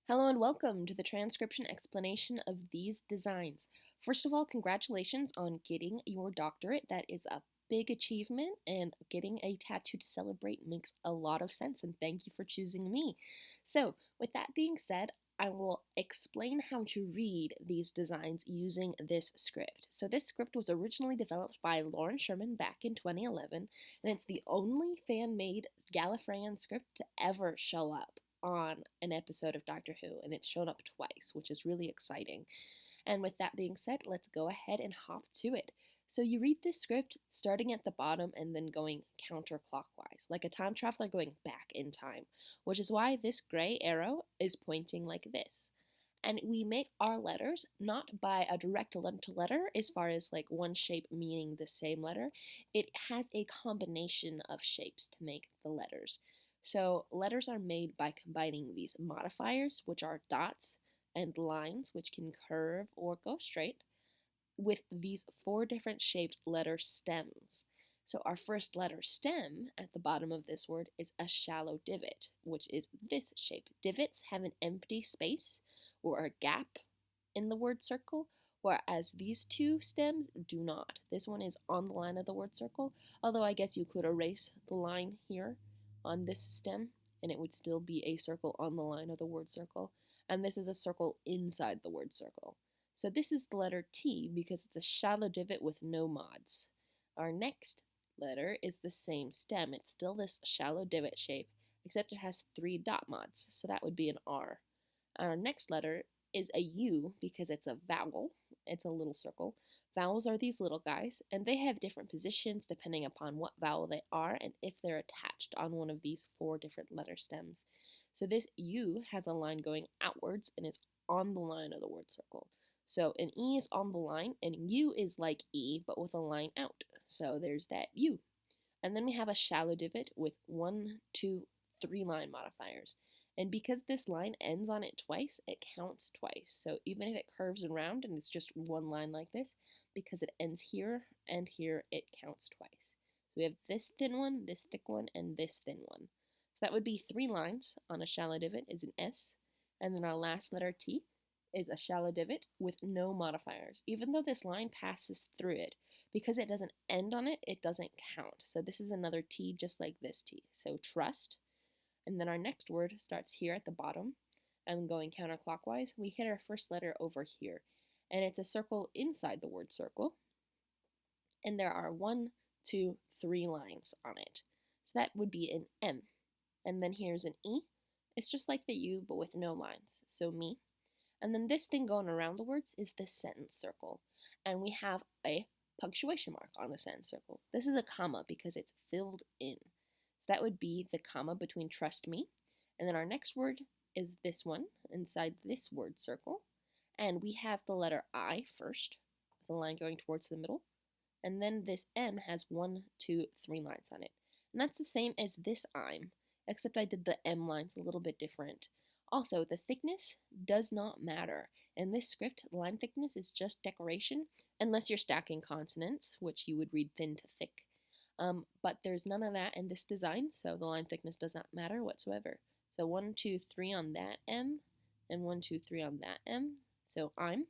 Hello and welcome to the transcription explanation of these designs. First of all, congratulations on getting your doctorate. That is a big achievement, and getting a tattoo to celebrate makes a lot of sense, and thank you for choosing me. So, with that being said, I will explain how to read these designs using this script. So, this script was originally developed by Loren Sherman back in 2011, and it's the only fan made Gallifreyan script to ever show up on an episode of Doctor Who, and it's shown up twice, which is really exciting. And with that being said, let's go ahead and hop to it. So you read this script starting at the bottom and then going counterclockwise, like a time traveler going back in time, which is why this gray arrow is pointing like this. And we make our letters not by a direct letter to letter, as far as like one shape meaning the same letter. It has a combination of shapes to make the letters. So letters are made by combining these modifiers, which are dots, and lines, which can curve or go straight, with these four different shaped letter stems. So our first letter stem at the bottom of this word is a shallow divot, which is this shape. Divots have an empty space or a gap in the word circle, whereas these two stems do not. This one is on the line of the word circle, although I guess you could erase the line here on this stem and it would still be a circle on the line of the word circle. And this is a circle inside the word circle. So this is the letter T because it's a shallow divot with no mods. Our next letter is the same stem. It's still this shallow divot shape, except it has 3 dot mods, so that would be an R. Our next letter is a U because it's a vowel. It's a little circle. Vowels are these little guys, and they have different positions depending upon what vowel they are and if they're attached on one of these 4 different letter stems. So this U has a line going outwards and is on the line of the word circle. So an E is on the line, and U is like E, but with a line out. So there's that U. And then we have a shallow divot with 1, 2, 3 line modifiers. And because this line ends on it twice, it counts twice. So even if it curves around and it's just one line like this, because it ends here and here, it counts twice. So we have this thin one, this thick one, and this thin one. So that would be 3 lines on a shallow divot is an S. And then our last letter T is a shallow divot with no modifiers. Even though this line passes through it, because it doesn't end on it, it doesn't count. So this is another T just like this T. So trust. And then our next word starts here at the bottom and going counterclockwise. We hit our first letter over here. And it's a circle inside the word circle. And there are 1, 2, 3 lines on it. So that would be an M. And then here's an E. It's just like the U, but with no lines. So me. And then this thing going around the words is the sentence circle. And we have a punctuation mark on the sentence circle. This is a comma because it's filled in. So that would be the comma between trust me. And then our next word is this one inside this word circle. And we have the letter I first, with a line going towards the middle. And then this M has 1, 2, 3 lines on it. And that's the same as this I'm, except I did the M lines a little bit different. Also, the thickness does not matter. In this script, line thickness is just decoration, unless you're stacking consonants, which you would read thin to thick. But there's none of that in this design, so the line thickness does not matter whatsoever. So 1, 2, 3 on that M, and 1, 2, 3 on that M, so I'm.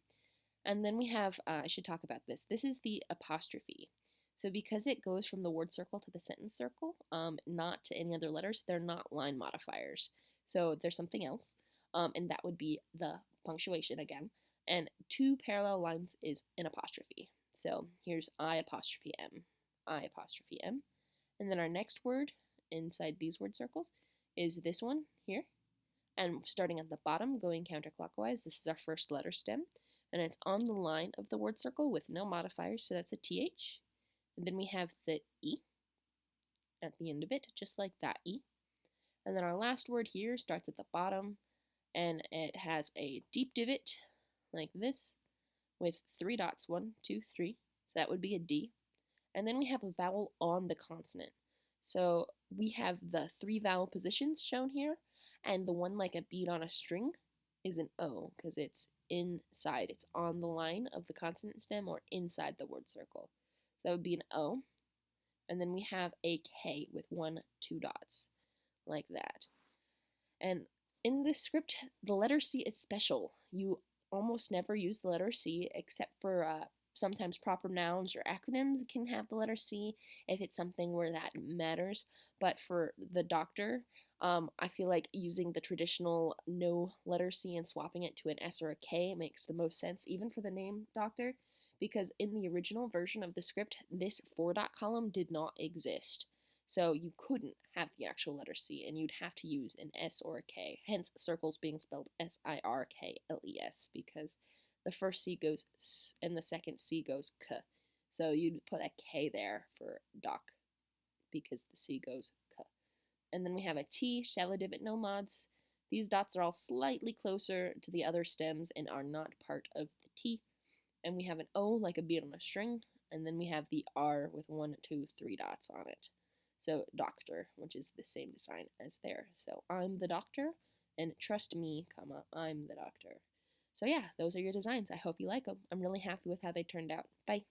And then we have, I should talk about this. This is the apostrophe. So because it goes from the word circle to the sentence circle, not to any other letters, they're not line modifiers. So there's something else, and that would be the punctuation again. And 2 parallel lines is an apostrophe. So here's I apostrophe M. I apostrophe M. And then our next word inside these word circles is this one here. And starting at the bottom, going counterclockwise, this is our first letter stem. And it's on the line of the word circle with no modifiers, so that's a TH. And then we have the E at the end of it, just like that E. And then our last word here starts at the bottom, and it has a deep divot, like this, with 3 dots, 1, 2, 3. So that would be a D. And then we have a vowel on the consonant. So we have the 3 vowel positions shown here, and the one like a bead on a string is an O, because it's inside. It's on the line of the consonant stem or inside the word circle. So that would be an O. And then we have a K with 1, 2 dots, like that. And In this script, the letter C is special. You almost never use the letter C except for sometimes proper nouns or acronyms can have the letter C if it's something where that matters. But for the doctor, I feel like using the traditional no letter C and swapping it to an S or a K makes the most sense, even for the name doctor, because in the original version of the script, this four dot column did not exist. So you couldn't have the actual letter C, and you'd have to use an S or a K, hence Sirkles being spelled Sirkles, because the first C goes S and the second C goes K. So you'd put a K there for doc, because the C goes K. And then we have a T, shallow divot nomads. These dots are all slightly closer to the other stems and are not part of the T. And we have an O like a bead on a string, and then we have the R with 1, 2, 3 dots on it. So doctor, which is the same design as there. So I'm the doctor, and trust me, comma, I'm the doctor. So yeah, those are your designs. I hope you like them. I'm really happy with how they turned out. Bye.